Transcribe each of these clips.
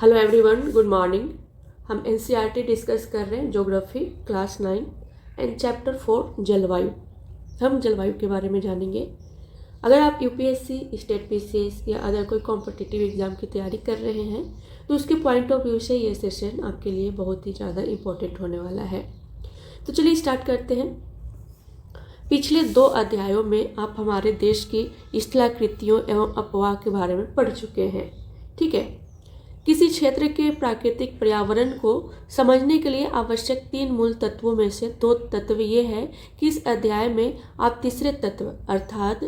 Hello everyone, good morning. हम NCERT discuss कर रहे हैं, ज्योग्राफी क्लास 9 एंड चैप्टर 4 जलवायु। हम जलवायु के बारे में जानेंगे। अगर आप यूपीएससी, स्टेट पीसीएस या अदर कोई कॉम्पिटिटिव एग्जाम की तैयारी कर रहे हैं तो उसके पॉइंट ऑफ व्यू से ये सेशन आपके लिए बहुत ही ज़्यादा इम्पोर्टेंट होने वाला है। तो चलिए स्टार्ट करते हैं। पिछले 2 अध्यायों में आप हमारे देश की स्थलाकृतियों एवं अपवाह के बारे में पढ़ चुके हैं। ठीक है। किसी क्षेत्र के प्राकृतिक पर्यावरण को समझने के लिए आवश्यक 3 मूल तत्वों में से 2 तत्व ये है कि इस अध्याय में आप तीसरे तत्व अर्थात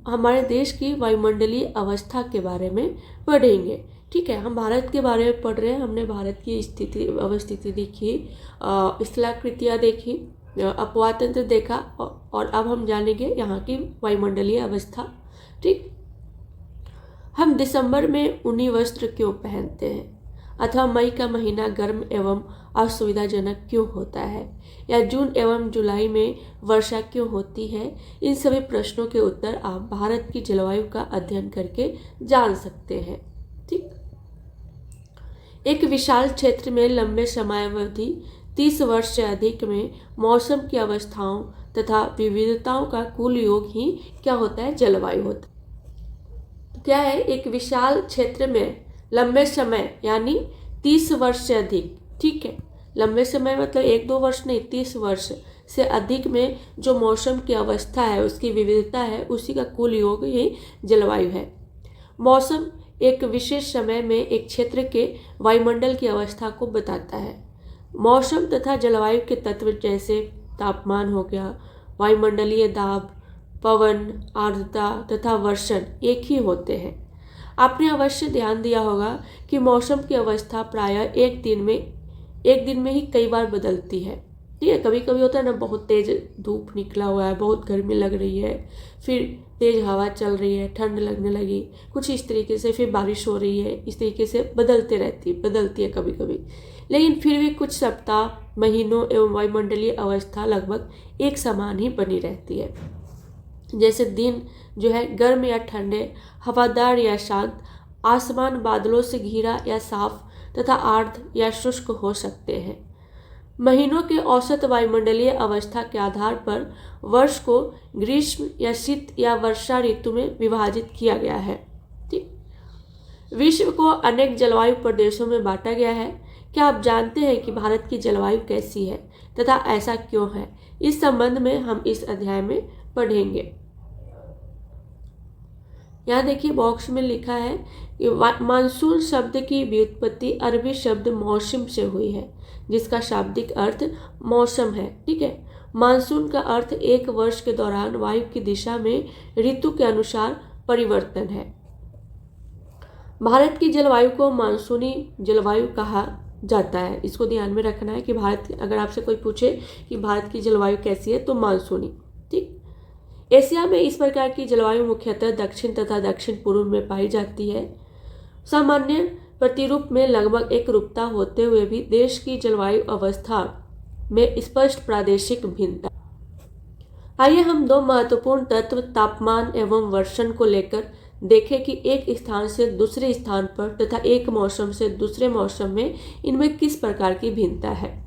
हमारे देश की वायुमंडलीय अवस्था के बारे में पढ़ेंगे। ठीक है। हम भारत के बारे में पढ़ रहे हैं। हमने भारत की स्थिति अवस्थिति देखी, स्थलाकृतियाँ देखी, अपवाह तंत्र देखा और अब हम जानेंगे यहाँ की वायुमंडलीय अवस्था। ठीक। हम दिसंबर में ऊनी वस्त्र क्यों पहनते हैं, अथवा मई का महीना गर्म एवं असुविधाजनक क्यों होता है, या जून एवं जुलाई में वर्षा क्यों होती है, इन सभी प्रश्नों के उत्तर आप भारत की जलवायु का अध्ययन करके जान सकते हैं। ठीक। एक विशाल क्षेत्र में लंबे समयावधि 30 वर्ष से अधिक में मौसम की अवस्थाओं तथा विविधताओं का कुल योग ही क्या होता है, जलवायु होता है। क्या है, एक विशाल क्षेत्र में लंबे समय यानी 30 वर्ष से अधिक। ठीक है। लंबे समय मतलब 1-2 वर्ष नहीं, 30 वर्ष से अधिक में जो मौसम की अवस्था है, उसकी विविधता है, उसी का कुल योग ही जलवायु है। मौसम एक विशेष समय में एक क्षेत्र के वायुमंडल की अवस्था को बताता है। मौसम तथा जलवायु के तत्व जैसे तापमान हो गया, वायुमंडलीय दाब, पवन, आर्द्रता तथा वर्षण एक ही होते हैं। आपने अवश्य ध्यान दिया होगा कि मौसम की अवस्था प्रायः एक दिन में ही कई बार बदलती है। ठीक है। कभी कभी होता है ना, बहुत तेज धूप निकला हुआ है, बहुत गर्मी लग रही है, फिर तेज हवा चल रही है, ठंड लगने लगी, कुछ इस तरीके से, फिर बारिश हो रही है, इस तरीके से बदलती है कभी कभी। लेकिन फिर भी कुछ सप्ताह, महीनों एवं वायुमंडलीय अवस्था लगभग एक समान ही बनी रहती है। जैसे दिन जो है गर्म या ठंडे, हवादार या शांत, आसमान बादलों से घिरा या साफ तथा आर्द्र या शुष्क हो सकते हैं। महीनों के औसत वायुमंडलीय अवस्था के आधार पर वर्ष को ग्रीष्म या शीत या वर्षा ऋतु में विभाजित किया गया है। ठीक। विश्व को अनेक जलवायु प्रदेशों में बांटा गया है। क्या आप जानते हैं कि भारत की जलवायु कैसी है तथा ऐसा क्यों है? इस संबंध में हम इस अध्याय में पढ़ेंगे। यहाँ देखिए बॉक्स में लिखा है कि मानसून शब्द की व्युत्पत्ति अरबी शब्द मौसम से हुई है, जिसका शाब्दिक अर्थ मौसम है। ठीक है। मानसून का अर्थ एक वर्ष के दौरान वायु की दिशा में ऋतु के अनुसार परिवर्तन है। भारत की जलवायु को मानसूनी जलवायु कहा जाता है। इसको ध्यान में रखना है कि अगर आपसे कोई पूछे कि भारत की जलवायु कैसी है तो मानसूनी। ठीक। एशिया में इस प्रकार की जलवायु मुख्यतः दक्षिण तथा दक्षिण पूर्व में पाई जाती है। सामान्य प्रतिरूप में लगभग एक रूपता होते हुए भी देश की जलवायु अवस्था में स्पष्ट प्रादेशिक भिन्नता। आइए हम 2 महत्वपूर्ण तत्व तापमान एवं वर्षण को लेकर देखें कि एक स्थान से दूसरे स्थान पर तथा एक मौसम से दूसरे मौसम में इनमें किस प्रकार की भिन्नता है।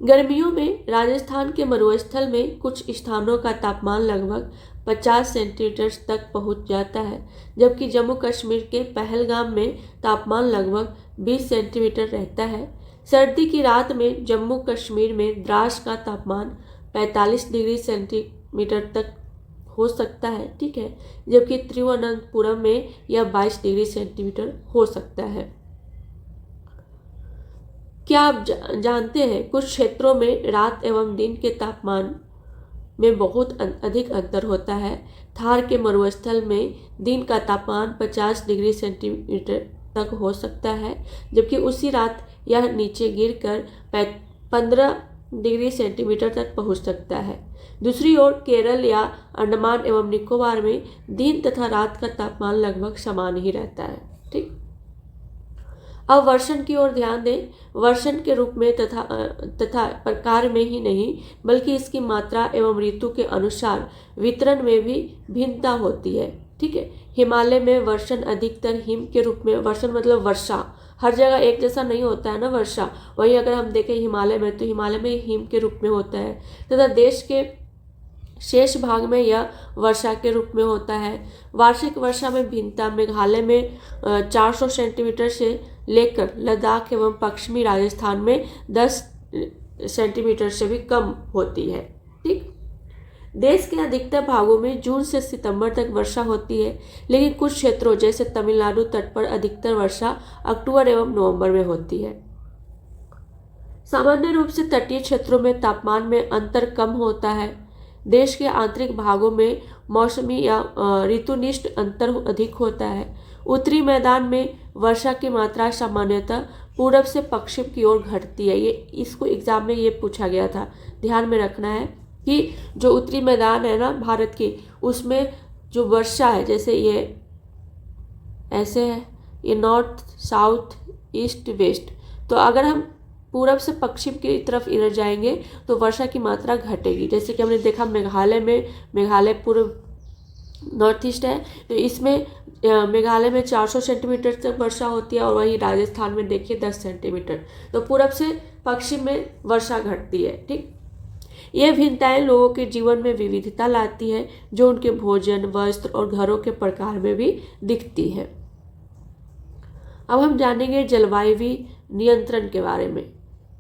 गर्मियों में राजस्थान के मरुस्थल में कुछ स्थानों का तापमान लगभग 50 सेंटीमीटर तक पहुंच जाता है, जबकि जम्मू कश्मीर के पहलगाम में तापमान लगभग 20 सेंटीमीटर रहता है। सर्दी की रात में जम्मू कश्मीर में द्रास का तापमान 45 डिग्री सेंटीमीटर तक हो सकता है। ठीक है। जबकि तिरुवनंतपुरम में यह 22 डिग्री सेंटीमीटर हो सकता है। क्या आप जानते हैं कुछ क्षेत्रों में रात एवं दिन के तापमान में बहुत अधिक अंतर होता है। थार के मरुस्थल में दिन का तापमान 50 डिग्री सेंटीमीटर तक हो सकता है, जबकि उसी रात यह नीचे गिरकर 15 डिग्री सेंटीमीटर तक पहुंच सकता है। दूसरी ओर केरल या अंडमान एवं निकोबार में दिन तथा रात का तापमान लगभग समान ही रहता है। ठीक। अब वर्षण की ओर ध्यान दें। वर्षण के रूप में तथा प्रकार में ही नहीं बल्कि इसकी मात्रा एवं ऋतु के अनुसार वितरण में भी भिन्नता होती है। ठीक है। हिमालय में वर्षण अधिकतर हिम के रूप में, वर्षण मतलब वर्षा, हर जगह एक जैसा नहीं होता है ना वर्षा। वहीं अगर हम देखें हिमालय में, तो हिमालय में हिम के रूप में होता है, तथा देश के शेष भाग में यह वर्षा के रूप में होता है। वार्षिक वर्षा में भिन्नता मेघालय में 400 सेंटीमीटर से लेकर लद्दाख एवं पश्चिमी राजस्थान में 10 सेंटीमीटर से भी कम होती है। ठीक, देश के अधिकतर भागों में जून से सितंबर तक वर्षा होती है, लेकिन कुछ क्षेत्रों जैसे तमिलनाडु तट पर अधिकतर वर्षा अक्टूबर एवं नवंबर में होती है। सामान्य रूप से तटीय क्षेत्रों में तापमान में अंतर कम होता है। देश के आंतरिक भागों में मौसमी या ऋतुनिष्ठ अंतर अधिक होता है। उत्तरी मैदान में वर्षा की मात्रा सामान्यतः पूरब से पश्चिम की ओर घटती है। ये इसको एग्जाम में ये पूछा गया था, ध्यान में रखना है कि जो उत्तरी मैदान है ना भारत की, उसमें जो वर्षा है, जैसे ये ऐसे है, ये नॉर्थ साउथ ईस्ट वेस्ट, तो अगर हम पूरब से पश्चिम की तरफ इधर जाएंगे तो वर्षा की मात्रा घटेगी। जैसे कि हमने देखा मेघालय में, मेघालय पूर्व नॉर्थ ईस्ट है, तो इसमें मेघालय में 400 सेंटीमीटर तक वर्षा होती है, और वहीं राजस्थान में देखिए 10 सेंटीमीटर। तो पूरब से पश्चिम में वर्षा घटती है। ठीक, ये भिन्नताएं लोगों के जीवन में विविधता लाती है, जो उनके भोजन, वस्त्र और घरों के प्रकार में भी दिखती है। अब हम जानेंगे जलवायु नियंत्रण के बारे में।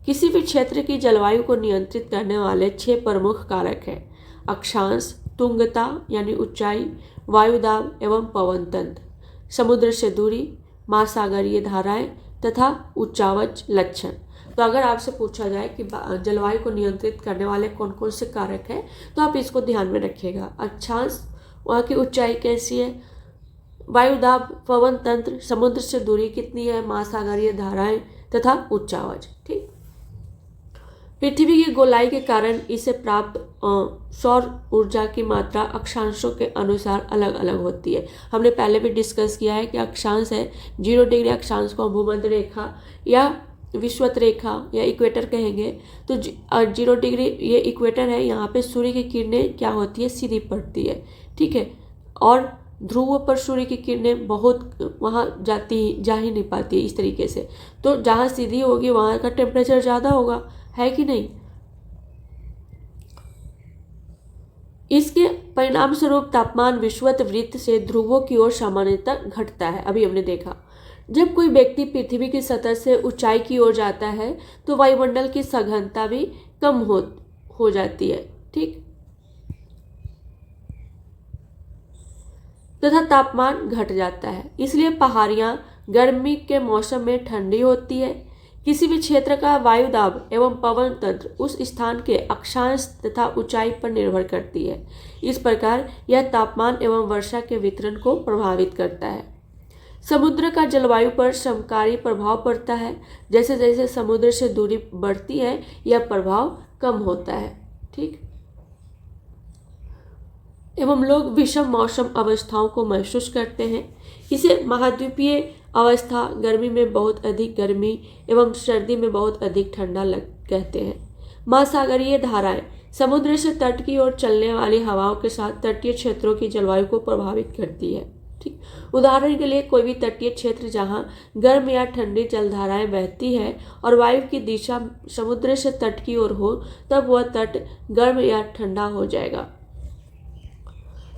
किसी भी क्षेत्र की जलवायु को नियंत्रित करने वाले 6 प्रमुख कारक हैं: अक्षांश, तुंगता यानी ऊंचाई, वायुदाब एवं पवन तंत्र, समुद्र से दूरी, महासागरीय धाराएं तथा उच्चावच लक्षण। तो अगर आपसे पूछा जाए कि जलवायु को नियंत्रित करने वाले कौन कौन से कारक हैं, तो आप इसको ध्यान में रखिएगा। अक्षांश, वहाँ की ऊंचाई कैसी है, वायुदाब, पवन तंत्र, समुद्र से दूरी कितनी है, महासागरीय धाराएं तथा उच्चावच। ठीक, पृथ्वी की गोलाई के कारण इसे प्राप्त सौर ऊर्जा की मात्रा अक्षांशों के अनुसार अलग अलग होती है। हमने पहले भी डिस्कस किया है कि अक्षांश है 0 डिग्री अक्षांश को भूमध्य रेखा या विषुवत रेखा या इक्वेटर कहेंगे। तो 0 डिग्री ये इक्वेटर है, यहाँ पे सूर्य की किरणें क्या होती है, सीधी पड़ती है। ठीक है, और ध्रुव पर सूर्य की किरणें बहुत वहाँ जा ही नहीं पाती है इस तरीके से। तो जहाँ सीधी होगी वहाँ का टेम्परेचर ज़्यादा होगा, है कि नहीं। इसके परिणाम स्वरूप तापमान विषुवत वृत्त से ध्रुवों की ओर सामान्यतः घटता है। अभी हमने देखा, जब कोई व्यक्ति पृथ्वी की सतह से ऊंचाई की ओर जाता है तो वायुमंडल की सघनता भी कम हो जाती है। ठीक, तथा तापमान घट जाता है। इसलिए पहाड़ियाँ गर्मी के मौसम में ठंडी होती है। किसी भी क्षेत्र का वायुदाब एवं पवन तंत्र उस स्थान के अक्षांश तथा ऊंचाई पर निर्भर करती है। इस प्रकार यह तापमान एवं वर्षा के वितरण को प्रभावित करता है। समुद्र का जलवायु पर समकारी प्रभाव पड़ता है। जैसे जैसे समुद्र से दूरी बढ़ती है, यह प्रभाव कम होता है। ठीक, एवं लोग विषम मौसम अवस्थाओं को महसूस करते हैं। इसे महाद्वीपीय अवस्था, गर्मी में बहुत अधिक गर्मी एवं सर्दी में बहुत अधिक ठंडा कहते हैं। महासागरीय धाराएं समुद्र से तट की ओर चलने वाली हवाओं के साथ तटीय क्षेत्रों की जलवायु को प्रभावित करती है। ठीक, उदाहरण के लिए कोई भी तटीय क्षेत्र जहां गर्म या ठंडी जलधाराएं बहती है और वायु की दिशा समुद्र से तट की ओर हो, तब वह तट गर्म या ठंडा हो जाएगा।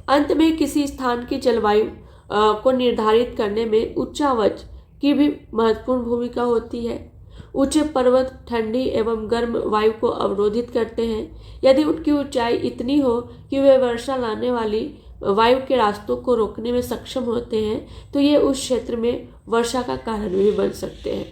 अंत में किसी स्थान की जलवायु को निर्धारित करने में उच्चावच की भी महत्वपूर्ण भूमिका होती है। ऊंचे पर्वत ठंडी एवं गर्म वायु को अवरोधित करते हैं। यदि उनकी ऊंचाई इतनी हो कि वे वर्षा लाने वाली वायु के रास्तों को रोकने में सक्षम होते हैं, तो ये उस क्षेत्र में वर्षा का कारण भी बन सकते हैं।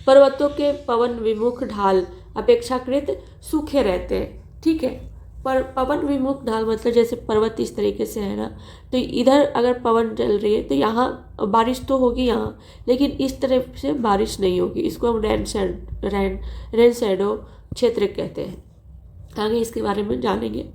पर्वतों के पवन विमुख ढाल अपेक्षाकृत सूखे रहते हैं। ठीक है, पर पवन विमुख ढाल मतलब जैसे पर्वत इस तरीके से है ना, तो इधर अगर पवन चल रही है तो यहाँ बारिश तो होगी यहाँ, लेकिन इस तरफ से बारिश नहीं होगी। इसको हम रेन शैडो क्षेत्र कहते हैं। आगे इसके बारे में जानेंगे।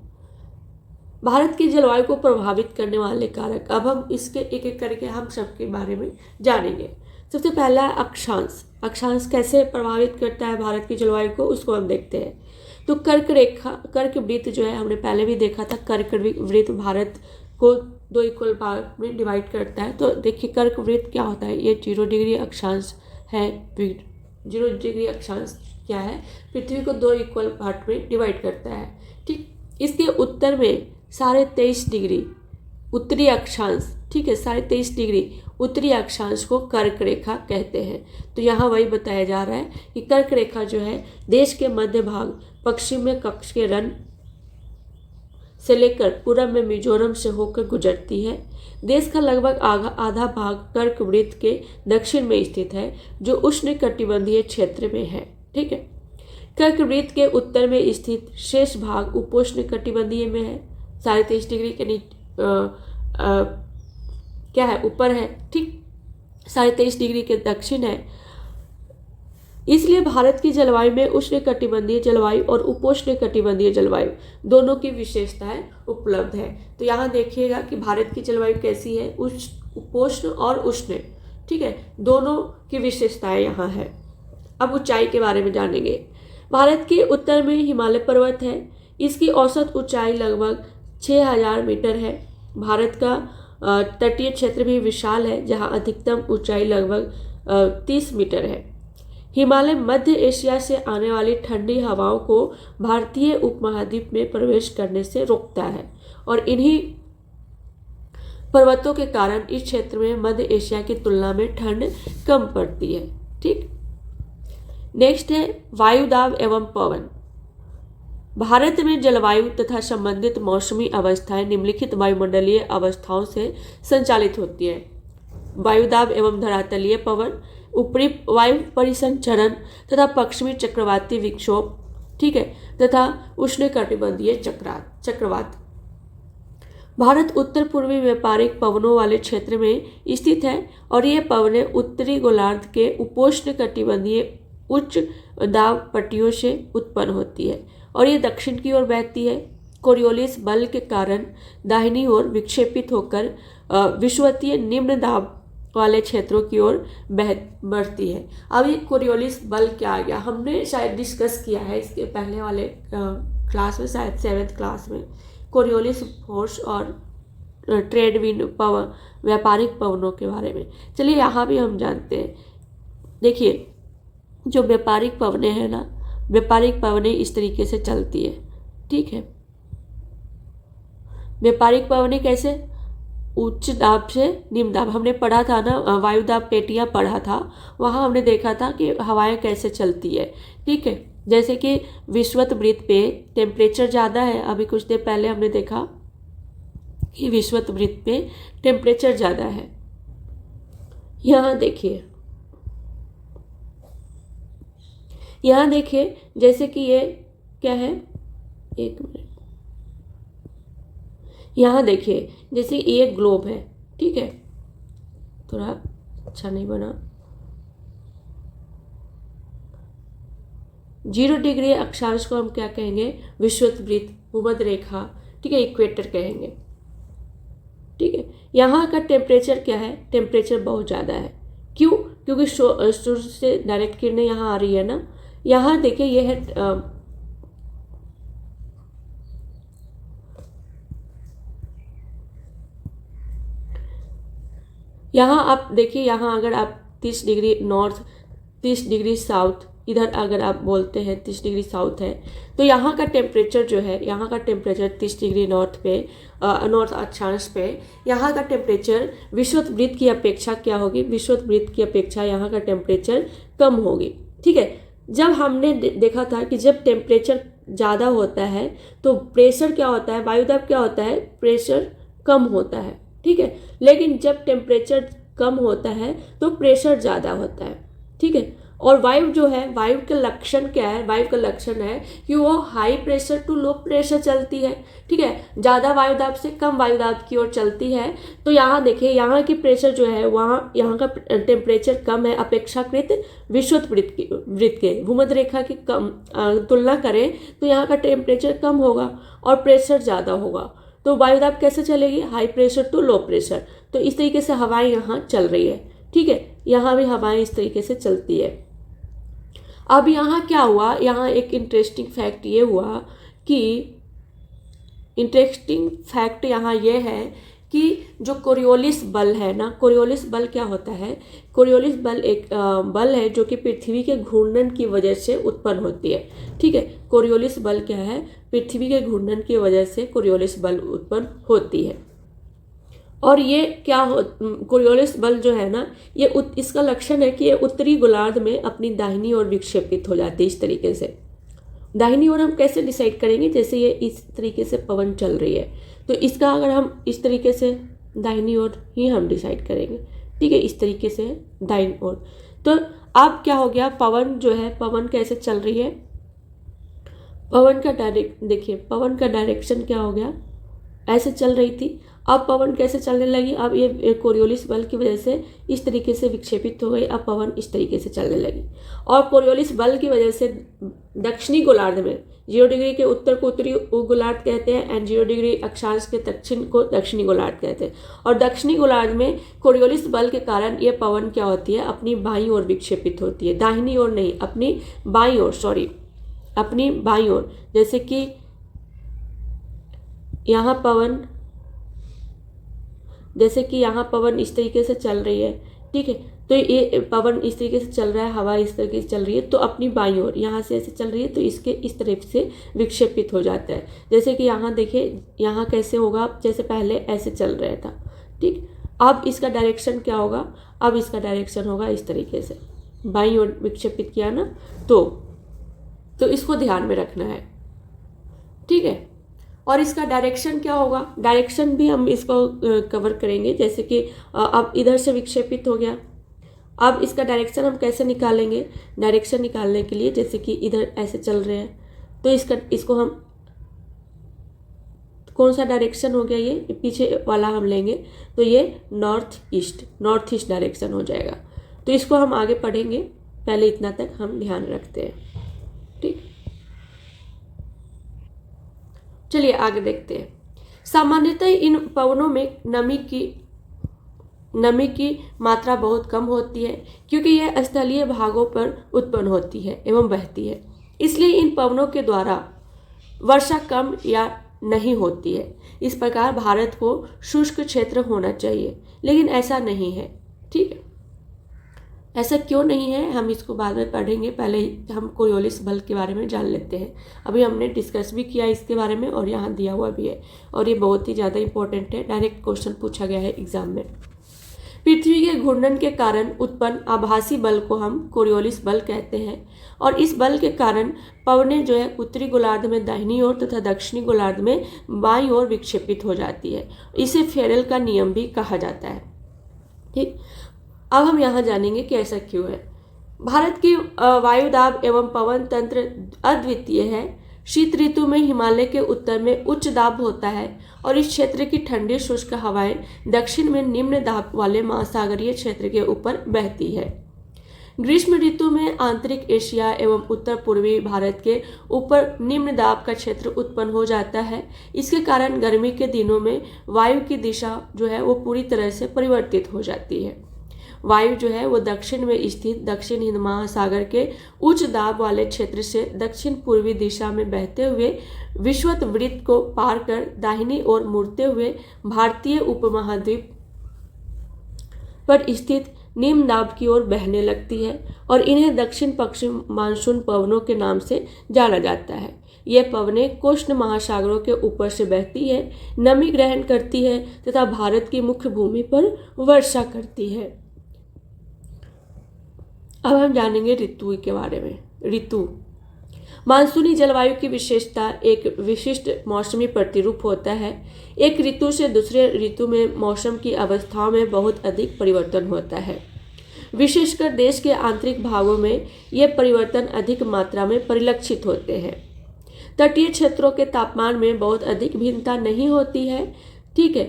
भारत की जलवायु को प्रभावित करने वाले कारक, अब हम इसके एक एक करके हम सबके बारे में जानेंगे। सबसे पहला है अक्षांश। अक्षांश कैसे प्रभावित करता है भारत की जलवायु को, उसको हम देखते हैं। तो कर्क वृत्त जो है, हमने पहले भी देखा था, कर्क वृत्त भारत को दो इक्वल भाग में डिवाइड करता है। तो देखिए कर्क वृत्त क्या होता है, ये 0 डिग्री अक्षांश है। 0 डिग्री अक्षांश क्या है, पृथ्वी को दो इक्वल पार्ट में डिवाइड करता है। ठीक, इसके उत्तर में 23.5 डिग्री उत्तरी अक्षांश, ठीक है, 23.5 डिग्री उत्तरी अक्षांश को कर्क रेखा कहते हैं। तो यहाँ वही बताया जा रहा है कि कर्क रेखा जो है देश के मध्य भाग, पश्चिम में कक्ष के रण से लेकर पूरब में मिजोरम से होकर गुजरती है। देश का लगभग आधा भाग कर्क वृत्त के दक्षिण में स्थित है, जो उष्णकटिबंधीय क्षेत्र में है। ठीक है, कर्क वृत्त के उत्तर में स्थित शेष भाग उपोष्णकटिबंधीय में है, 23.5 डिग्री के क्या है, ऊपर है। ठीक, 23.5 डिग्री के दक्षिण है। इसलिए भारत की जलवायु में उष्णकटिबंधीय जलवायु और उपोष्णकटिबंधीय जलवायु दोनों की विशेषताएं उपलब्ध है। तो यहाँ देखिएगा कि भारत की जलवायु कैसी है, उपोष्ण और उष्ण, ठीक है, दोनों की विशेषताएं यहाँ है। अब ऊंचाई के बारे में जानेंगे। भारत के उत्तर में हिमालय पर्वत है, इसकी औसत ऊंचाई लगभग 6000 मीटर है। भारत का तटीय क्षेत्र भी विशाल है, जहाँ अधिकतम ऊंचाई लगभग 30 मीटर है। हिमालय मध्य एशिया से आने वाली ठंडी हवाओं को भारतीय उपमहाद्वीप में प्रवेश करने से रोकता है और इन्हीं पर्वतों के कारण इस क्षेत्र में मध्य एशिया की तुलना में ठंड कम पड़ती है। ठीक, नेक्स्ट है वायुदाब एवं पवन। भारत में जलवायु तथा संबंधित मौसमी अवस्थाएं निम्नलिखित वायुमंडलीय अवस्थाओं से संचालित होती है। वायुदाब एवं धरातलीय पवन, ऊपरी वायु परिसंचरण तथा पश्चिमी चक्रवाती विक्षोभ, ठीक है, तथा उष्णकटिबंधीय चक्रवात। भारत उत्तर पूर्वी व्यापारिक पवनों वाले क्षेत्र में स्थित है और ये पवनें उत्तरी गोलार्ध के उपोष्णकटिबंधीय उच्च दाब पट्टियों से उत्पन्न होती है और ये दक्षिण की ओर बहती है। कोरियोलिस बल के कारण दाहिनी ओर विक्षेपित होकर विषुवतीय निम्न दाब वाले क्षेत्रों की ओर बढ़ती है। अब ये कोरियोलिस बल क्या आ गया, हमने शायद डिस्कस किया है इसके पहले वाले क्लास में, शायद 7th क्लास में, कोरियोलिस फोर्स और ट्रेड विंड पवन, व्यापारिक पवनों के बारे में। चलिए यहाँ भी हम जानते हैं। देखिए, जो व्यापारिक पवनें हैं ना, व्यापारिक पवनें इस तरीके से चलती है। ठीक है, व्यापारिक पवनें कैसे, उच्च दाब से निम्न दाब, हमने पढ़ा था ना, वायुदाब पेटियाँ पढ़ा था, वहाँ हमने देखा था कि हवाएं कैसे चलती है। ठीक है, जैसे कि विषुवत वृत्त पे टेम्परेचर ज़्यादा है, अभी कुछ देर पहले हमने देखा कि विषुवत वृत्त पे टेम्परेचर ज़्यादा है। यहाँ देखिए, यहाँ देखिए, जैसे कि ये क्या है, एक मिनट, यहाँ देखिए, जैसे ये ग्लोब है, ठीक है, थोड़ा अच्छा नहीं बना। 0 डिग्री अक्षांश को हम क्या कहेंगे, विषुवत वृत्त, भूमध्य रेखा, ठीक है, इक्वेटर कहेंगे। ठीक है, यहाँ का टेम्परेचर क्या है, टेम्परेचर बहुत ज़्यादा है। क्यों, क्योंकि सूर्य से डायरेक्ट किरणें यहाँ आ रही है ना। यहाँ देखिए, ये है यहाँ आप देखिए, यहाँ अगर आप 30 डिग्री नॉर्थ, 30 डिग्री साउथ, इधर अगर आप बोलते हैं 30 डिग्री साउथ है, तो यहाँ का टेम्परेचर जो है, यहाँ का टेम्परेचर 30 डिग्री नॉर्थ पे, नॉर्थ अक्षांश पे, यहाँ का टेम्परेचर विषुवत वृत्त की अपेक्षा क्या होगी, विषुवत वृत्त की अपेक्षा यहाँ का टेम्परेचर कम होगी। ठीक है, जब हमने देखा था कि जब टेम्परेचर ज़्यादा होता है तो प्रेशर क्या होता है, वायुदाब क्या होता है, प्रेशर कम होता है। ठीक है, लेकिन जब टेम्परेचर कम होता है तो प्रेशर ज़्यादा होता है। ठीक है, और वायु जो है, वायु का लक्षण क्या है, वायु का लक्षण है कि वो high pressure to low pressure चलती है। ठीक है, ज़्यादा वायुदाब से कम वायुदाब की ओर चलती है। तो यहाँ देखिए, यहाँ की प्रेशर जो है, वहाँ यहाँ का टेम्परेचर कम है अपेक्षाकृत विषुवत वृत्त के, भूमध्य रेखा की कम तुलना करें तो यहाँ का टेम्परेचर कम होगा और प्रेशर ज़्यादा होगा। तो वायुदाब कैसे चलेगी, high pressure to low pressure. तो इस तरीके से हवाएं यहाँ चल रही है। ठीक है, यहाँ भी हवाएं इस तरीके से चलती है। अब यहाँ क्या हुआ, यहाँ एक इंटरेस्टिंग फैक्ट ये हुआ कि इंटरेस्टिंग फैक्ट यहाँ ये है कि जो कोरियोलिस बल है ना, कोरियोलिस बल क्या होता है? कोरियोलिस बल एक बल है जो कि पृथ्वी के घूर्णन की वजह से उत्पन्न होती है। ठीक है, कोरियोलिस बल क्या है? पृथ्वी के घूर्णन की वजह से कोरियोलिस बल उत्पन्न होती है। और ये क्या हो, कोरियोलिस बल जो है ना, ये इसका लक्षण है कि ये उत्तरी गोलार्ध में अपनी दाहिनी ओर विक्षेपित हो जाती है इस तरीके से। दाहिनी ओर हम कैसे डिसाइड करेंगे? जैसे ये इस तरीके से पवन चल रही है, तो इसका अगर हम इस तरीके से दाहिनी ओर ही हम डिसाइड करेंगे। ठीक है, इस तरीके से दाहिनी ओर। तो अब क्या हो गया? पवन जो है, पवन कैसे चल रही है? पवन का देखिए, पवन का डायरेक्शन क्या हो गया? ऐसे चल रही थी, अब पवन कैसे चलने लगी? अब ये कोरियोलिस बल की वजह से इस तरीके से विक्षेपित हो गई, अब पवन इस तरीके से चलने लगी। और कोरियोलिस बल की वजह से दक्षिणी गोलार्ध में 0 डिग्री के उत्तर को उत्तरी गोलार्ध कहते हैं एंड 0 डिग्री अक्षांश के दक्षिण को दक्षिणी गोलार्ध कहते हैं। और दक्षिणी गोलार्ध में कोरियोलिस बल के कारण ये पवन क्या होती है? अपनी बाईं ओर विक्षेपित होती है, दाहिनी ओर नहीं, अपनी बाईं ओर, अपनी बाईं ओर। जैसे कि यहाँ पवन इस तरीके से चल रही है। ठीक है, तो ये पवन इस तरीके से चल रहा है, हवा इस तरीके से चल रही है, तो अपनी बाईं ओर यहाँ से ऐसे चल रही है, तो इसके इस तरफ से विक्षेपित हो जाता है। जैसे कि यहाँ देखिए, यहाँ कैसे होगा? जैसे पहले ऐसे चल रहा था। ठीक, अब इसका डायरेक्शन क्या होगा? अब इसका डायरेक्शन होगा इस तरीके से, बाईं ओर विक्षेपित किया ना, तो इसको ध्यान में रखना है। ठीक है, और इसका डायरेक्शन क्या होगा? डायरेक्शन भी हम इसको कवर करेंगे। जैसे कि अब इधर से विक्षेपित हो गया, अब इसका डायरेक्शन हम कैसे निकालेंगे? डायरेक्शन निकालने के लिए, जैसे कि इधर ऐसे चल रहे हैं, तो इसको हम, कौन सा डायरेक्शन हो गया? ये पीछे वाला हम लेंगे, तो ये नॉर्थ ईस्ट डायरेक्शन हो जाएगा। तो इसको हम आगे पढ़ेंगे, पहले इतना तक हम ध्यान रखते हैं। ठीक, चलिए आगे देखते हैं। सामान्यतः इन पवनों में नमी की मात्रा बहुत कम होती है, क्योंकि यह स्थलीय भागों पर उत्पन्न होती है एवं बहती है। इसलिए इन पवनों के द्वारा वर्षा कम या नहीं होती है। इस प्रकार भारत को शुष्क क्षेत्र होना चाहिए, लेकिन ऐसा नहीं है। ठीक है, ऐसा क्यों नहीं है हम इसको बाद में पढ़ेंगे, पहले हम कोरियोलिस बल के बारे में जान लेते हैं। अभी हमने डिस्कस भी किया इसके बारे में और यहाँ दिया हुआ भी है, और ये बहुत ही ज़्यादा इंपॉर्टेंट है, डायरेक्ट क्वेश्चन पूछा गया है एग्जाम में। पृथ्वी के घूर्णन के कारण उत्पन्न आभासी बल को हम कोरियोलिस बल कहते हैं, और इस बल के कारण पवनें जो है उत्तरी गोलार्ध में दाहिनी ओर तथा दक्षिणी गोलार्ध में बाईं ओर विक्षेपित हो जाती है। इसे फेरेल का नियम भी कहा जाता है। ठीक, अब हम यहाँ जानेंगे कि ऐसा क्यों है। भारत की वायुदाब एवं पवन तंत्र अद्वितीय है। शीत ऋतु में हिमालय के उत्तर में उच्च दाब होता है और इस क्षेत्र की ठंडी शुष्क हवाएं दक्षिण में निम्न दाब वाले महासागरीय क्षेत्र के ऊपर बहती है। ग्रीष्म ऋतु में आंतरिक एशिया एवं उत्तर पूर्वी भारत के ऊपर निम्न दाब का क्षेत्र उत्पन्न हो जाता है। इसके कारण गर्मी के दिनों में वायु की दिशा जो है वो पूरी तरह से परिवर्तित हो जाती है। वायु जो है वो दक्षिण में स्थित दक्षिण हिंद महासागर के उच्च दाब वाले क्षेत्र से दक्षिण पूर्वी दिशा में बहते हुए विषुवत वृत्त को पार कर दाहिनी ओर मुड़ते हुए भारतीय उपमहाद्वीप पर स्थित निम्न दाब की ओर बहने लगती है और इन्हें दक्षिण पश्चिम मानसून पवनों के नाम से जाना जाता है। यह पवनें कोष्ण महासागरों के ऊपर से बहती है, नमी ग्रहण करती है तथा भारत की मुख्य भूमि पर वर्षा करती है। अब हम जानेंगे ऋतु के बारे में। ऋतु मानसूनी जलवायु की विशेषता एक विशिष्ट मौसमी प्रतिरूप होता है। एक ऋतु से दूसरे ऋतु में मौसम की अवस्थाओं में बहुत अधिक परिवर्तन होता है। विशेषकर देश के आंतरिक भागों में ये परिवर्तन अधिक मात्रा में परिलक्षित होते हैं। तटीय क्षेत्रों के तापमान में बहुत अधिक भिन्नता नहीं होती है। ठीक है,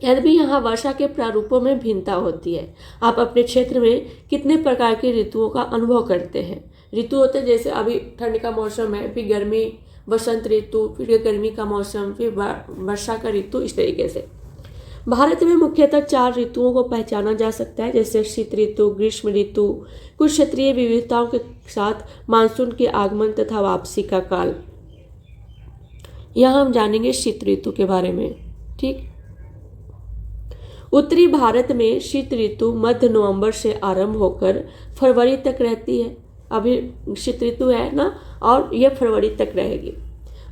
यद्यपि यहाँ वर्षा के प्रारूपों में भिन्नता होती है। आप अपने क्षेत्र में कितने प्रकार की ऋतुओं का अनुभव करते हैं? ऋतु होते हैं जैसे अभी ठंड का मौसम है, फिर गर्मी, बसंत ऋतु, फिर गर्मी का मौसम, फिर वर्षा का ऋतु, इस तरीके से। भारत में मुख्यतः 4 ऋतुओं को पहचाना जा सकता है, जैसे शीत ऋतु, ग्रीष्म ऋतु, कुछ क्षेत्रीय विविधताओं के साथ मानसून के आगमन तथा वापसी का काल। यहाँ हम जानेंगे शीत ऋतु के बारे में। ठीक, उत्तरी भारत में शीत ऋतु मध्य नवंबर से आरंभ होकर फरवरी तक रहती है। अभी शीत ऋतु है ना, और यह फरवरी तक रहेगी।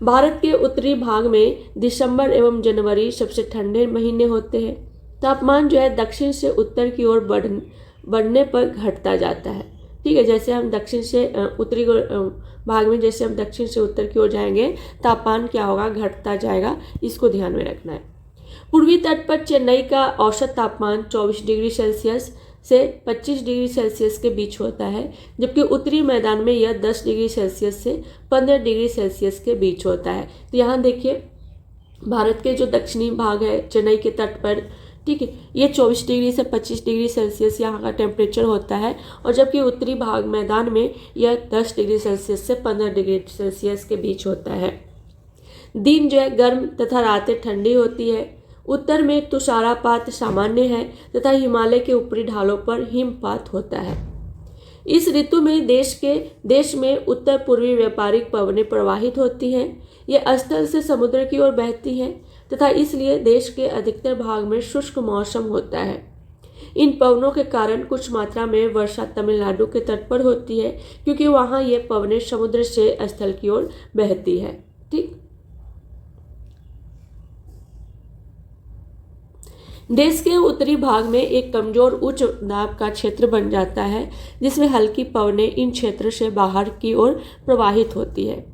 भारत के उत्तरी भाग में दिसंबर एवं जनवरी सबसे ठंडे महीने होते हैं। तापमान जो है दक्षिण से उत्तर की ओर बढ़ने पर घटता जाता है। ठीक है, जैसे हम दक्षिण से उत्तरी भाग में जैसे हम दक्षिण से उत्तर की ओर जाएंगे, तापमान क्या होगा, घटता जाएगा। इसको ध्यान में रखना है। पूर्वी तट पर चेन्नई का औसत तापमान 24 डिग्री सेल्सियस से 25 डिग्री सेल्सियस के बीच होता है, जबकि उत्तरी मैदान में यह 10 डिग्री सेल्सियस से 15 डिग्री सेल्सियस के बीच होता है। तो यहाँ देखिए, भारत के जो दक्षिणी भाग है चेन्नई के तट पर, ठीक है, ये 24 डिग्री से 25 डिग्री सेल्सियस यहाँ का टेम्परेचर होता है, और जबकि उत्तरी भाग मैदान में यह 10 डिग्री सेल्सियस से 15 डिग्री सेल्सियस के बीच होता है। दिन जो है गर्म तथा रातें ठंडी होती है। उत्तर में तुषारपात सामान्य है तथा हिमालय के ऊपरी ढालों पर हिमपात होता है। इस ऋतु में देश में उत्तर पूर्वी व्यापारिक पवनें प्रवाहित होती हैं। ये स्थल से समुद्र की ओर बहती हैं तथा इसलिए देश के अधिकतर भाग में शुष्क मौसम होता है। इन पवनों के कारण कुछ मात्रा में वर्षा तमिलनाडु के तट पर होती है, क्योंकि वहाँ ये पवनें समुद्र से स्थल की ओर बहती है। ठीक, देश के उत्तरी भाग में एक कमजोर उच्च दाब का क्षेत्र बन जाता है, जिसमें हल्की पवनें इन क्षेत्र से बाहर की ओर प्रवाहित होती है।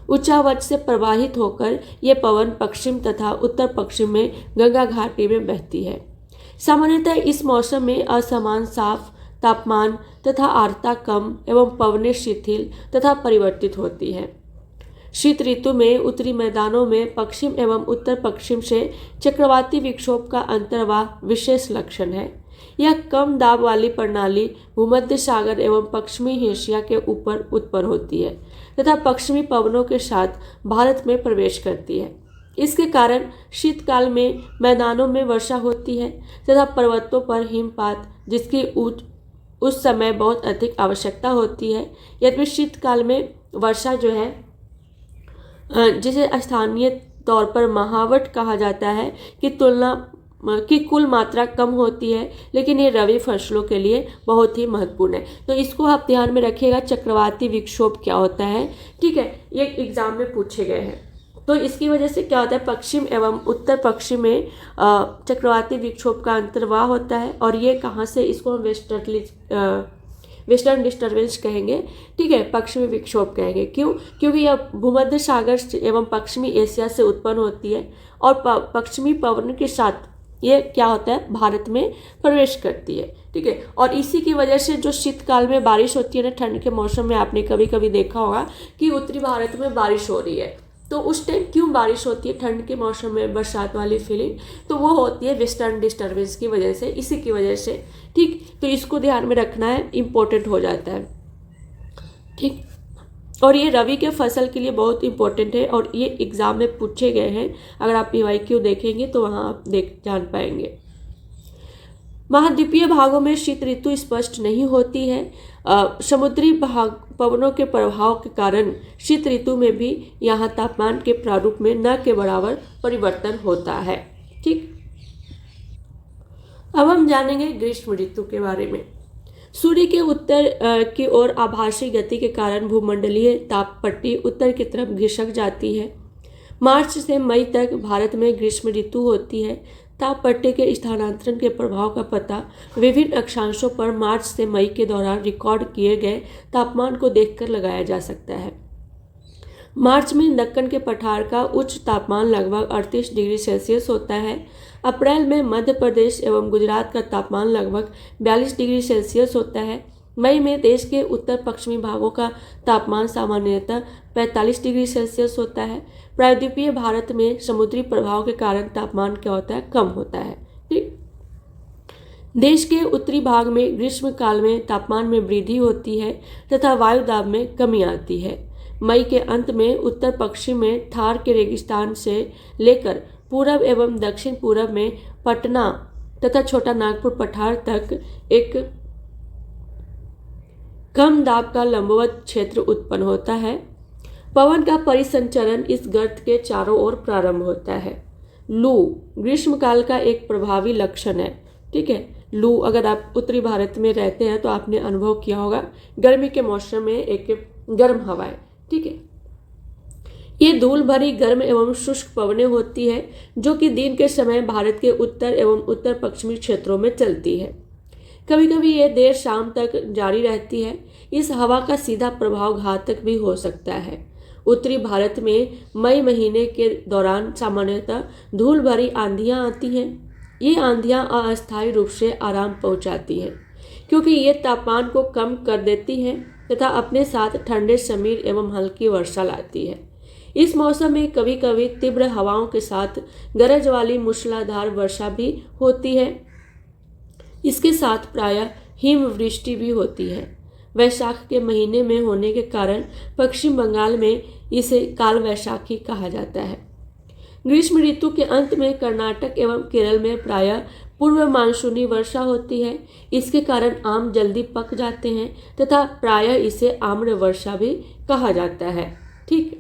उच्चावच से प्रवाहित होकर ये पवन पश्चिम तथा उत्तर पश्चिम में गंगा घाटी में बहती है। सामान्यतः इस मौसम में असमान साफ तापमान तथा आर्द्रता कम एवं पवनें शिथिल तथा परिवर्तित होती है। शीत ऋतु में उत्तरी मैदानों में पश्चिम एवं उत्तर पश्चिम से चक्रवाती विक्षोभ का अंतर्वाह विशेष लक्षण है। यह कम दाब वाली प्रणाली भूमध्य सागर एवं पश्चिमी एशिया के ऊपर उत्पन्न होती है तथा पश्चिमी पवनों के साथ भारत में प्रवेश करती है। इसके कारण शीतकाल में मैदानों में वर्षा होती है तथा पर्वतों पर हिमपात, जिसकी उस समय बहुत अधिक आवश्यकता होती है। यद्यपि शीतकाल में वर्षा जो है, जिसे स्थानीय तौर पर महावट कहा जाता है, की कुल मात्रा कम होती है, लेकिन ये रबी फसलों के लिए बहुत ही महत्वपूर्ण है। तो इसको आप ध्यान में रखिएगा, चक्रवाती विक्षोभ क्या होता है। ठीक है, ये एग्जाम में पूछे गए हैं। तो इसकी वजह से क्या होता है, पश्चिम एवं उत्तर पश्चिम में चक्रवाती विक्षोभ का अंतर्वाह होता है, और ये कहाँ से, इसको हम वेस्टर्न डिस्टर्बेंस कहेंगे। ठीक है, पश्चिमी विक्षोभ कहेंगे। क्यों? क्योंकि यह भूमध्य सागर एवं पश्चिमी एशिया से उत्पन्न होती है और पश्चिमी पवन के साथ ये क्या होता है, भारत में प्रवेश करती है। ठीक है, और इसी की वजह से जो शीतकाल में बारिश होती है ना, ठंड के मौसम में आपने कभी कभी देखा होगा कि उत्तरी भारत में बारिश हो रही है, तो उस टाइम क्यों बारिश होती है ठंड के मौसम में, बरसात वाली फीलिंग, तो वो होती है वेस्टर्न डिस्टर्बेंस की वजह से, इसी की वजह से। ठीक, तो इसको ध्यान में रखना है, इम्पोर्टेंट हो जाता है। ठीक, और ये रबी के फसल के लिए बहुत इंपॉर्टेंट है, और ये एग्जाम में पूछे गए हैं। अगर आप PYQ देखेंगे तो वहाँ आप जान पाएंगे। महाद्वीपीय भागों में शीत ऋतु स्पष्ट नहीं होती है। समुद्री पवनों के प्रभाव के कारण शीत ऋतु में भी यहाँ तापमान के प्रारूप में न के बराबर परिवर्तन होता है। ठीक, अब हम जानेंगे ग्रीष्म ऋतु के बारे में। सूर्य के उत्तर की ओर आभासी गति के कारण भूमंडलीय ताप पट्टी उत्तर की तरफ घिसक जाती है। मार्च से मई तक भारत में ग्रीष्म ऋतु होती है। ताप पट्टी के स्थानांतरण के प्रभाव का पता विभिन्न अक्षांशों पर मार्च से मई के दौरान रिकॉर्ड किए गए तापमान को देखकर लगाया जा सकता है। मार्च में दक्कन के पठार का उच्च तापमान लगभग 38 डिग्री सेल्सियस होता है। अप्रैल में मध्य प्रदेश एवं गुजरात का तापमान लगभग 42 डिग्री सेल्सियस होता है। मई में देश के उत्तर पश्चिमी भागों का तापमान सामान्यतः 45 डिग्री सेल्सियस होता है। प्रायद्वीपीय भारत में समुद्री प्रभाव के कारण तापमान क्या होता है, कम होता है। ठीक, देश के उत्तरी भाग में ग्रीष्म काल में तापमान में वृद्धि होती है तथा वायु दाब में कमी आती है। मई के अंत में उत्तर पश्चिम में थार के रेगिस्तान से लेकर पूरब एवं दक्षिण पूरब में पटना तथा छोटा नागपुर पठार तक एक कम दाब का लंबवत क्षेत्र उत्पन्न होता है। पवन का परिसंचरण इस गर्त के चारों ओर प्रारंभ होता है। लू ग्रीष्मकाल का एक प्रभावी लक्षण है। ठीक है, लू अगर आप उत्तरी भारत में रहते हैं तो आपने अनुभव किया होगा, गर्मी के मौसम में एक गर्म हवाएं। ठीक है, ये धूल भरी गर्म एवं शुष्क पवनें होती है जो कि दिन के समय भारत के उत्तर एवं उत्तर पश्चिमी क्षेत्रों में चलती है। कभी कभी ये देर शाम तक जारी रहती है। इस हवा का सीधा प्रभाव घातक भी हो सकता है। उत्तरी भारत में मई महीने के दौरान सामान्यतः धूल भरी आंधियां आती हैं। ये आंधियां अस्थायी रूप से आराम पहुंचाती हैं क्योंकि ये तापमान को कम कर देती हैं तथा अपने साथ ठंडे समीर एवं हल्की वर्षा लाती है। इस मौसम में कभी कभी तीव्र हवाओं के साथ गरज वाली मूसलाधार वर्षा भी होती है। इसके साथ प्रायः हिमवृष्टि भी होती है। वैशाख के महीने में होने के कारण पश्चिम बंगाल में इसे काल वैशाखी कहा जाता है। ग्रीष्म ऋतु के अंत में कर्नाटक एवं केरल में प्रायः पूर्व मानसूनी वर्षा होती है। इसके कारण आम जल्दी पक जाते हैं तथा प्रायः इसे आम्र वर्षा भी कहा जाता है। ठीक,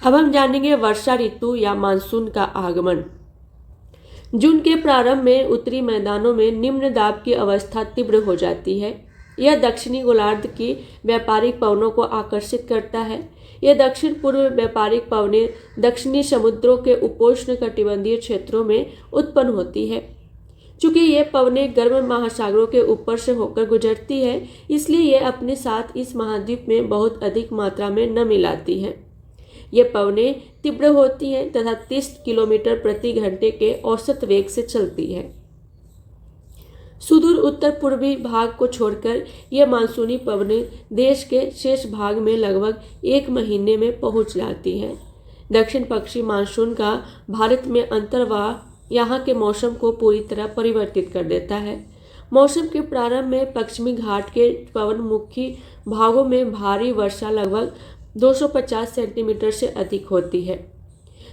अब हम जानेंगे वर्षा ऋतु या मानसून का आगमन। जून के प्रारंभ में उत्तरी मैदानों में निम्न दाब की अवस्था तीव्र हो जाती है। यह दक्षिणी गोलार्ध की व्यापारिक पवनों को आकर्षित करता है। यह दक्षिण पूर्व व्यापारिक पवनें दक्षिणी समुद्रों के उपोष्ण कटिबंधीय क्षेत्रों में उत्पन्न होती है। चूंकि ये पवनें गर्म महासागरों के ऊपर से होकर गुजरती है, इसलिए ये अपने साथ इस महाद्वीप में बहुत अधिक मात्रा में नमी लाती हैं। ये पवनें तीव्र होती हैं तथा 30 किलोमीटर प्रति घंटे के औसत वेग से चलती है। सुदूर उत्तर पूर्वी भाग को छोड़कर यह मानसूनी पवनें देश के शेष भाग में लगभग 1 महीने में पहुंच जाती हैं। दक्षिण पश्चिमी मानसून का भारत में अंतर्वाह यहाँ के मौसम को पूरी तरह परिवर्तित कर देता है। मौसम के प्रारंभ में पश्चिमी घाट के पवनमुखी भागों में भारी वर्षा लगभग 250 सेंटीमीटर से अधिक होती है।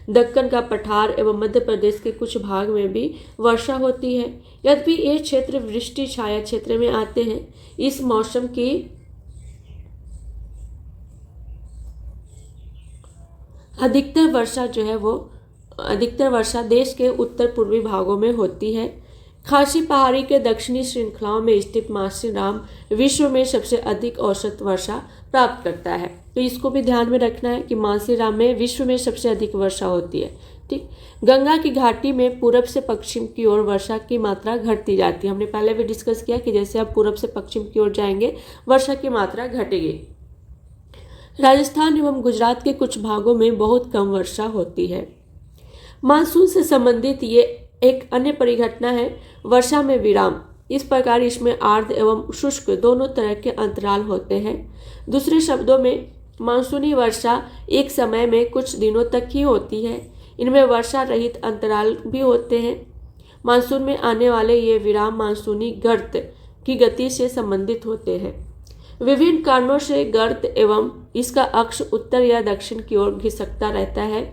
दक्कन का पठार एवं मध्य प्रदेश के कुछ भाग में भी वर्षा होती है। यद्यपि ये क्षेत्र वृष्टि छाया क्षेत्र में आते हैं। इस मौसम की अधिकतर वर्षा देश के उत्तर पूर्वी भागों में होती है। खासी पहाड़ी के दक्षिणी श्रृंखलाओं में स्थित मासिनराम विश्व में सबसे अधिक औसत वर्षा प्राप्त करता है। तो इसको भी ध्यान में रखना है कि मासिनराम में विश्व में सबसे अधिक वर्षा होती है। ठीक, गंगा की घाटी में पूरब से पश्चिम की ओर वर्षा की मात्रा घटती जाती है। हमने पहले भी डिस्कस किया कि जैसे आप पूरब से पश्चिम की ओर जाएंगे वर्षा की मात्रा घटेगी। राजस्थान एवं गुजरात के कुछ भागों में बहुत कम वर्षा होती है। मानसून से संबंधित ये एक अन्य परिघटना है वर्षा में विराम। इस प्रकार इसमें आर्द्र एवं शुष्क दोनों तरह के अंतराल होते हैं। दूसरे शब्दों में मानसूनी वर्षा एक समय में कुछ दिनों तक ही होती है। इनमें वर्षा रहित अंतराल भी होते हैं। मानसून में आने वाले ये विराम मानसूनी गर्त की गति से संबंधित होते हैं। विभिन्न कारणों से गर्त एवं इसका अक्ष उत्तर या दक्षिण की ओर घिसकता रहता है,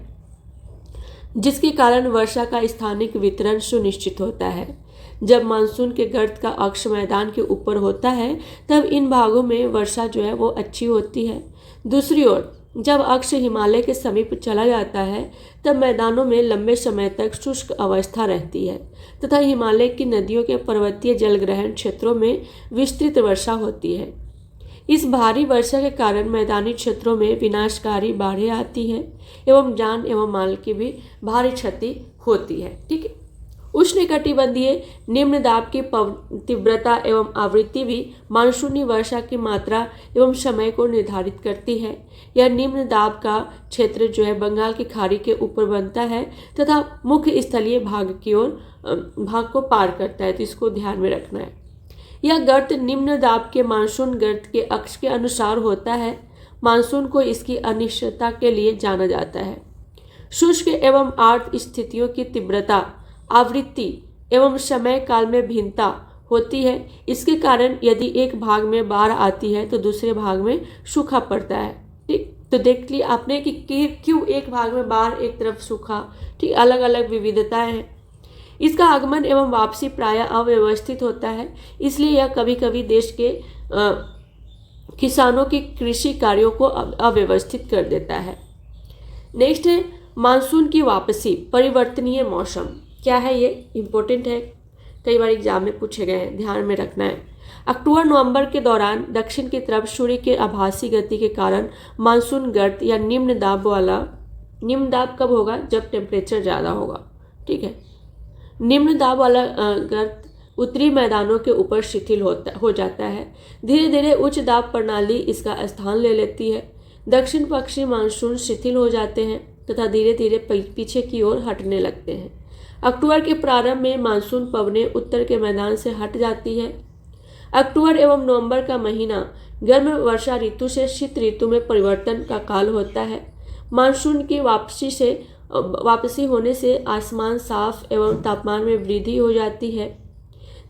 जिसके कारण वर्षा का स्थानिक वितरण सुनिश्चित होता है। जब मानसून के गर्त का अक्ष मैदान के ऊपर होता है तब इन भागों में वर्षा जो है वो अच्छी होती है। दूसरी ओर जब अक्ष हिमालय के समीप चला जाता है तब मैदानों में लंबे समय तक शुष्क अवस्था रहती है तथा हिमालय की नदियों के पर्वतीय जलग्रहण क्षेत्रों में विस्तृत वर्षा होती है। इस भारी वर्षा के कारण मैदानी क्षेत्रों में विनाशकारी बाढ़ें आती हैं एवं जान एवं माल की भी भारी क्षति होती है। ठीक है, उष्णकटिबंधीय निम्न दाब की तीव्रता एवं आवृत्ति भी मानसूनी वर्षा की मात्रा एवं समय को निर्धारित करती है। यह निम्न दाब का क्षेत्र जो है बंगाल की खाड़ी के ऊपर बनता है तथा मुख्य स्थलीय भाग को पार करता है, तो इसको ध्यान में रखना है। यह गर्त निम्न दाब के मानसून गर्त के अक्ष के अनुसार होता है। मानसून को इसकी अनिश्चितता के लिए जाना जाता है। शुष्क एवं आर्द्र स्थितियों की तीव्रता, आवृत्ति एवं समय काल में भिन्नता होती है। इसके कारण यदि एक भाग में बाढ़ आती है तो दूसरे भाग में सूखा पड़ता है। ठीक, तो देख लिया आपने कि क्यों एक भाग में बाढ़ एक तरफ सूखा। ठीक, अलग अलग विविधताएं हैं। इसका आगमन एवं वापसी प्रायः अव्यवस्थित होता है, इसलिए यह कभी कभी देश के किसानों की कृषि कार्यों को अव्यवस्थित कर देता है। नेक्स्ट है मानसून की वापसी, परिवर्तनीय मौसम, क्या है ये? इम्पोर्टेंट है, कई बार एग्जाम में पूछे गए हैं, ध्यान में रखना है। अक्टूबर नवंबर के दौरान दक्षिण की तरफ सूर्य के आभासी गति के कारण मानसून गर्त या निम्न दाब कब होगा? जब टेम्परेचर ज़्यादा होगा, ठीक है। निम्न दाब वाला गर्त उत्तरी मैदानों के ऊपर शिथिल हो जाता है। धीरे धीरे उच्च दाब प्रणाली इसका स्थान ले लेती है। दक्षिण पश्चिमी मानसून शिथिल हो जाते हैं तथा धीरे धीरे पीछे की ओर हटने लगते हैं। अक्टूबर के प्रारंभ में मानसून पवनें उत्तर के मैदान से हट जाती है। अक्टूबर एवं नवंबर का महीना गर्म वर्षा ऋतु से शीत ऋतु में परिवर्तन का काल होता है। मानसून की वापसी होने से आसमान साफ एवं तापमान में वृद्धि हो जाती है।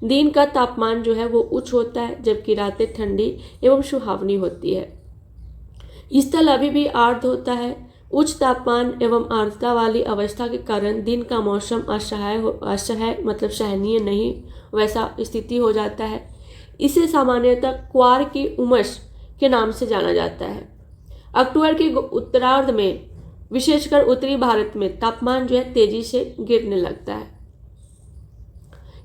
दिन का तापमान जो है वो उच्च होता है, जबकि रातें ठंडी एवं सुहावनी होती है। स्थल अभी भी आर्द्र होता है। उच्च तापमान एवं आर्द्रता वाली अवस्था के कारण दिन का मौसम असह्य मतलब सहनीय नहीं वैसा स्थिति हो जाता है। इसे सामान्यतः क्वार की उमस के नाम से जाना जाता है। अक्टूबर के उत्तरार्ध में विशेषकर उत्तरी भारत में तापमान जो है तेजी से गिरने लगता है।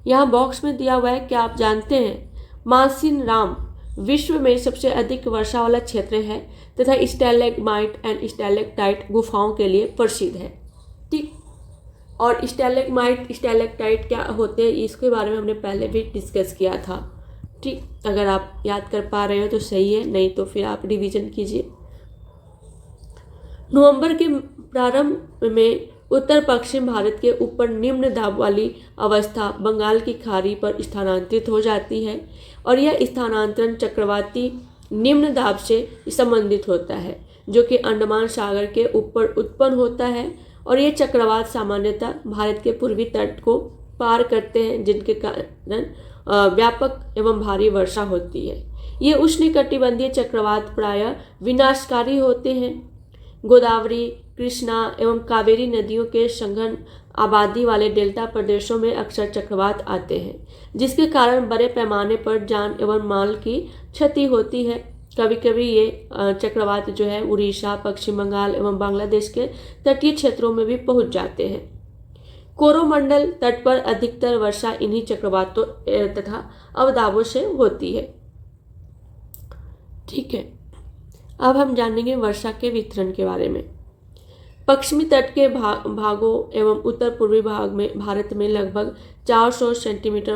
यहाँ बॉक्स में दिया हुआ है, क्या आप जानते हैं मासिनराम विश्व में सबसे अधिक वर्षा वाला क्षेत्र है तथा स्टैलेग्माइट एंड स्टैलेक्टाइट गुफाओं के लिए प्रसिद्ध है, ठीक। और स्टैलेग्माइट स्टैलेक्टाइट क्या होते हैं इसके बारे में हमने पहले भी डिस्कस किया था, ठीक। अगर आप याद कर पा रहे हो तो सही है, नहीं तो फिर आप रिवीजन कीजिए। नवंबर के प्रारंभ में उत्तर पश्चिम भारत के ऊपर निम्न दाब वाली अवस्था बंगाल की खाड़ी पर स्थानांतरित हो जाती है और यह स्थानांतरण चक्रवाती निम्न दाब से संबंधित होता है, जो कि अंडमान सागर के ऊपर उत्पन्न होता है। और ये चक्रवात सामान्यतः भारत के पूर्वी तट को पार करते हैं, जिनके कारण व्यापक एवं भारी वर्षा होती है। ये उष्णकटिबंधीय चक्रवात प्रायः विनाशकारी होते हैं। गोदावरी, कृष्णा एवं कावेरी नदियों के संघन आबादी वाले डेल्टा प्रदेशों में अक्सर चक्रवात आते हैं, जिसके कारण बड़े पैमाने पर जान एवं माल की क्षति होती है। कभी कभी ये चक्रवात जो है उड़ीसा, पश्चिम बंगाल एवं बांग्लादेश के तटीय क्षेत्रों में भी पहुंच जाते हैं। कोरोमंडल तट पर अधिकतर वर्षा इन्हीं चक्रवातों तथा अवदाबों से होती है, ठीक है। अब हम जानेंगे वर्षा के वितरण के बारे में। पश्चिमी तट के भागों एवं उत्तर पूर्वी भाग में भारत में लगभग 400 सेंटीमीटर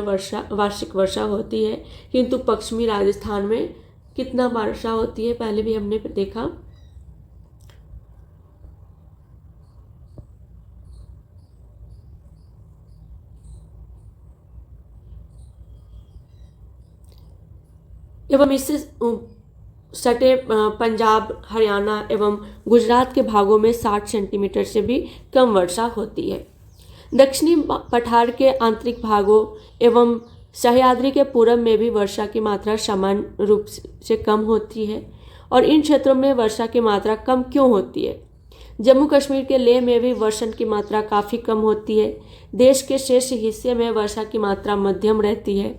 वार्षिक वर्षा होती है, किंतु पश्चिमी राजस्थान में कितना वर्षा होती है पहले भी हमने देखा। एवं इससे सटे पंजाब, हरियाणा एवं गुजरात के भागों में 60 सेंटीमीटर से भी कम वर्षा होती है। दक्षिणी पठार के आंतरिक भागों एवं सह्याद्री के पूरब में भी वर्षा की मात्रा सामान्य रूप से कम होती है। और इन क्षेत्रों में वर्षा की मात्रा कम क्यों होती है? जम्मू कश्मीर के लेह में भी वर्षण की मात्रा काफ़ी कम होती है। देश के शेष हिस्से में वर्षा की मात्रा मध्यम रहती है।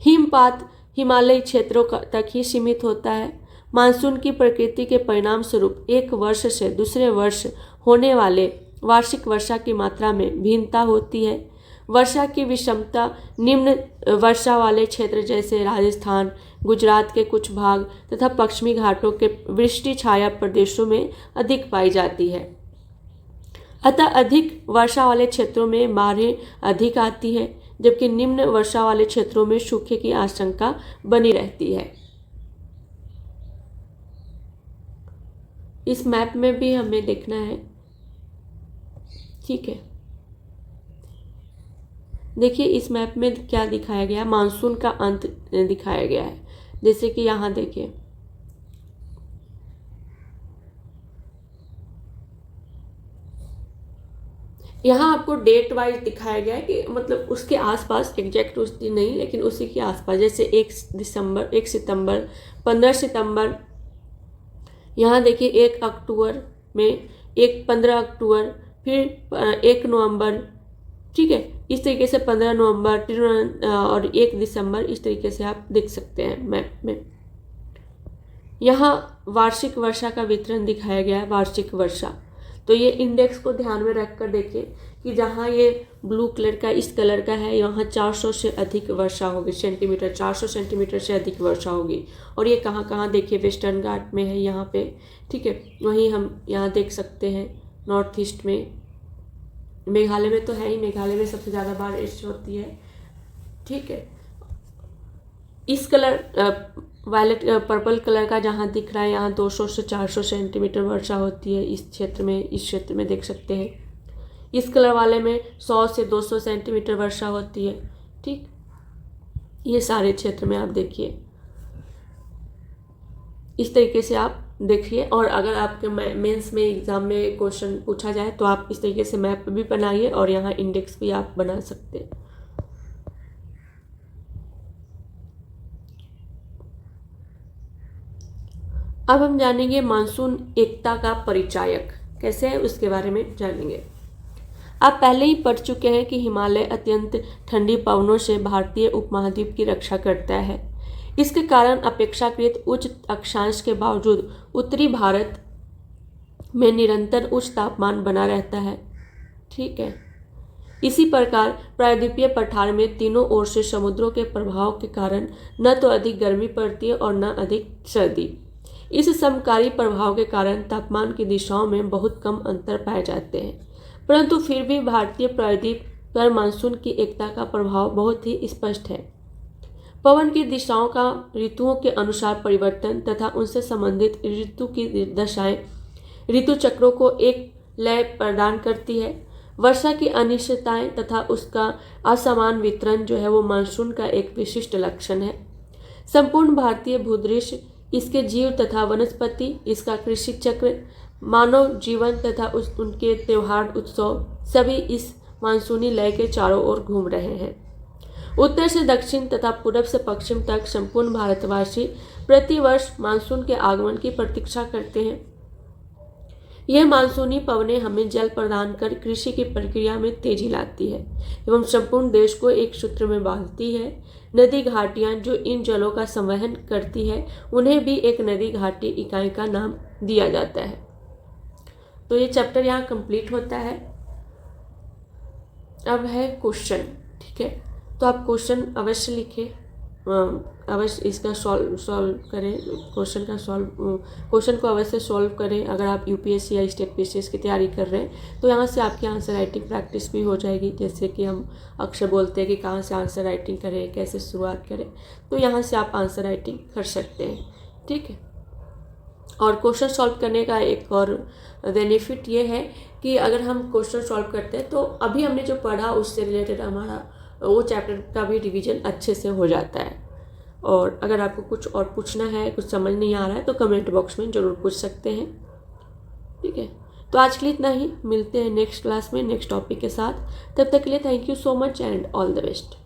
हिमपात हिमालयी क्षेत्रों तक ही सीमित होता है। मानसून की प्रकृति के परिणाम स्वरूप एक वर्ष से दूसरे वर्ष होने वाले वार्षिक वर्षा की मात्रा में भिन्नता होती है। वर्षा की विषमता निम्न वर्षा वाले क्षेत्र जैसे राजस्थान, गुजरात के कुछ भाग तथा पश्चिमी घाटों के वृष्टि छाया प्रदेशों में अधिक पाई जाती है। अतः अधिक वर्षा वाले क्षेत्रों में बाढ़ें अधिक आती है, जबकि निम्न वर्षा वाले क्षेत्रों में सूखे की आशंका बनी रहती है। इस मैप में भी हमें देखना है, ठीक है। देखिए इस मैप में क्या दिखाया गया है, मानसून का अंत दिखाया गया है। जैसे कि यहाँ देखिए यहाँ आपको डेट वाइज दिखाया गया है कि मतलब उसके आसपास, एग्जैक्ट उस दिन नहीं लेकिन उसी के आसपास, जैसे 1 सितंबर, 15 सितंबर, यहाँ देखिए 1 अक्टूबर में, 15 अक्टूबर, फिर 1 नवंबर, ठीक है। इस तरीके से 15 नवंबर और 1 दिसंबर, इस तरीके से आप देख सकते हैं मैप में। यहाँ वार्षिक वर्षा का वितरण दिखाया गया है, वार्षिक वर्षा। तो ये इंडेक्स को ध्यान में रख कर देखिए कि जहाँ ये ब्लू कलर का इस कलर का है यहाँ 400 से अधिक वर्षा होगी, सेंटीमीटर 400 सेंटीमीटर से अधिक वर्षा होगी। और ये कहाँ कहाँ देखिए, वेस्टर्न घाट में है यहाँ पे, ठीक है। वहीं हम यहाँ देख सकते हैं नॉर्थ ईस्ट में, मेघालय में तो है ही, मेघालय में सबसे ज़्यादा बारिश होती है, ठीक है। इस कलर वायलेट पर्पल कलर का जहाँ दिख रहा है यहाँ 200 से 400 सेंटीमीटर वर्षा होती है इस क्षेत्र में देख सकते हैं। इस कलर वाले में 100 से 200 सेंटीमीटर वर्षा होती है, ठीक। ये सारे क्षेत्र में आप देखिए, इस तरीके से आप देखिए। और अगर आपके मेंस में एग्ज़ाम में क्वेश्चन पूछा जाए तो आप इस तरीके से मैप भी बनाइए और यहाँ इंडेक्स भी आप बना सकते हैं। अब हम जानेंगे मानसून एकता का परिचायक कैसे है, उसके बारे में जानेंगे। आप पहले ही पढ़ चुके हैं कि हिमालय अत्यंत ठंडी पवनों से भारतीय उपमहाद्वीप की रक्षा करता है। इसके कारण अपेक्षाकृत उच्च अक्षांश के बावजूद उत्तरी भारत में निरंतर उच्च तापमान बना रहता है, ठीक है। इसी प्रकार प्रायद्वीपीय पठार में तीनों ओर से समुद्रों के प्रभाव के कारण न तो अधिक गर्मी पड़ती है और न अधिक सर्दी। इस समकारी प्रभाव के कारण तापमान की दिशाओं में बहुत कम अंतर पाए जाते हैं, परंतु फिर भी भारतीय प्रायद्वीप पर मानसून की एकता का प्रभाव बहुत ही स्पष्ट है। पवन की दिशाओं का ऋतुओं के अनुसार परिवर्तन तथा उनसे संबंधित ऋतु की दशाएं ऋतु चक्रों को एक लय प्रदान करती है। वर्षा की अनिश्चितताएं तथा उसका असमान वितरण जो है वो मानसून का एक विशिष्ट लक्षण है। संपूर्ण भारतीय भूदृश्य, इसके जीव तथा वनस्पति, इसका कृषि चक्र, मानव जीवन तथा उनके त्योहार उत्सव सभी इस मानसूनी लय के चारों ओर घूम रहे हैं। उत्तर से दक्षिण तथा पूर्व से पश्चिम तक संपूर्ण भारतवासी प्रतिवर्ष मानसून के आगमन की प्रतीक्षा करते हैं। यह मानसूनी पवनें हमें जल प्रदान कर कृषि की प्रक्रिया में तेजी लाती है एवं संपूर्ण देश को एक सूत्र में बांधती है। नदी घाटियाँ जो इन जलों का संवहन करती है उन्हें भी एक नदी घाटी इकाई का नाम दिया जाता है। तो ये चैप्टर यहाँ कंप्लीट होता है। अब है क्वेश्चन, ठीक है। तो आप क्वेश्चन अवश्य लिखें, अवश्य इसका सॉल्व करें, क्वेश्चन को अवश्य सॉल्व करें। अगर आप यूपीएससी या स्टेट पीसीएस की तैयारी कर रहे हैं तो यहाँ से आपकी आंसर राइटिंग प्रैक्टिस भी हो जाएगी। जैसे कि हम अक्सर बोलते हैं कि कहाँ से आंसर राइटिंग करें, कैसे शुरुआत करें, तो यहाँ से आप आंसर राइटिंग कर सकते हैं, ठीक है। और क्वेश्चन सॉल्व करने का एक और बेनिफिट ये है कि अगर हम क्वेश्चन सॉल्व करते हैं तो अभी हमने जो पढ़ा उससे रिलेटेड हमारा वो चैप्टर का भी रिवीजन अच्छे से हो जाता है। और अगर आपको कुछ और पूछना है, कुछ समझ नहीं आ रहा है तो कमेंट बॉक्स में ज़रूर पूछ सकते हैं, ठीक है। तो आज के लिए इतना ही, मिलते हैं नेक्स्ट क्लास में नेक्स्ट टॉपिक के साथ। तब तक के लिए thank you so much and all the best.